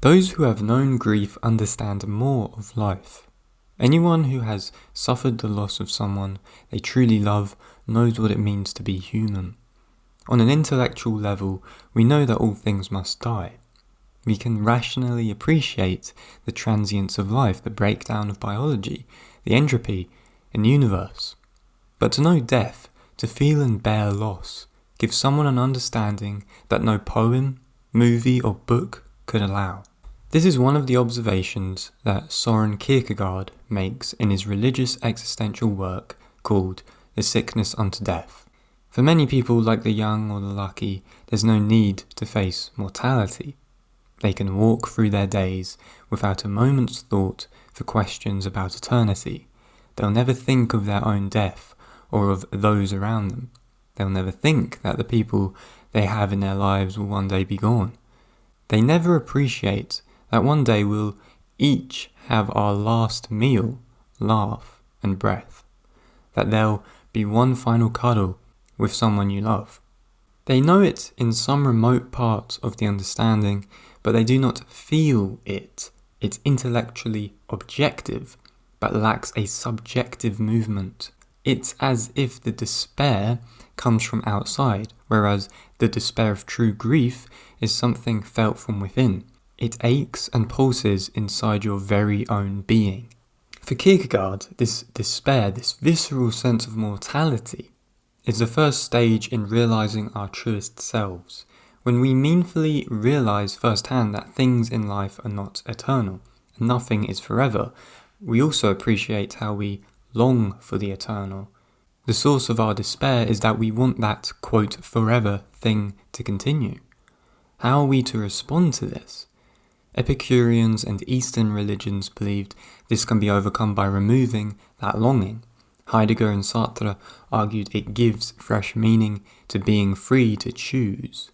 Those who have known grief understand more of life. Anyone who has suffered the loss of someone they truly love knows what it means to be human. On an intellectual level, we know that all things must die. We can rationally appreciate the transience of life, the breakdown of biology, the entropy in the universe. But to know death, to feel and bear loss, gives someone an understanding that no poem, movie or book could allow. This is one of the observations that Søren Kierkegaard makes in his religious existential work called The Sickness Unto Death. For many people like the young or the lucky, there's no need to face mortality. They can walk through their days without a moment's thought for questions about eternity. They'll never think of their own death or of those around them. They'll never think that the people they have in their lives will one day be gone. They never appreciate that one day we'll each have our last meal, laugh and breath. That there'll be one final cuddle with someone you love. They know it in some remote part of the understanding, but they do not feel it. It's intellectually objective, but lacks a subjective movement. It's as if the despair comes from outside, whereas the despair of true grief is something felt from within. It aches and pulses inside your very own being. For Kierkegaard, this despair, this visceral sense of mortality, is the first stage in realizing our truest selves, when we meaningfully realize firsthand that things in life are not eternal, and nothing is forever. We also appreciate how we long for the eternal. The source of our despair is that we want that, quote, forever thing to continue. How are we to respond to this? Epicureans and Eastern religions believed this can be overcome by removing that longing. Heidegger and Sartre argued it gives fresh meaning to being free to choose.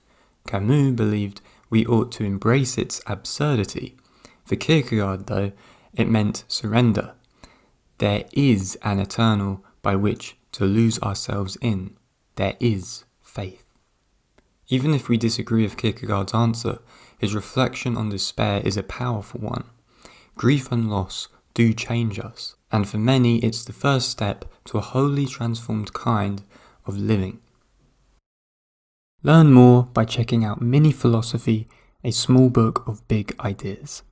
Camus believed we ought to embrace its absurdity. For Kierkegaard, though, it meant surrender. There is an eternal by which to lose ourselves in. There is faith. Even if we disagree with Kierkegaard's answer, his reflection on despair is a powerful one. Grief and loss do change us, and for many it's the first step to a wholly transformed kind of living. Learn more by checking out Mini Philosophy, a small book of big ideas.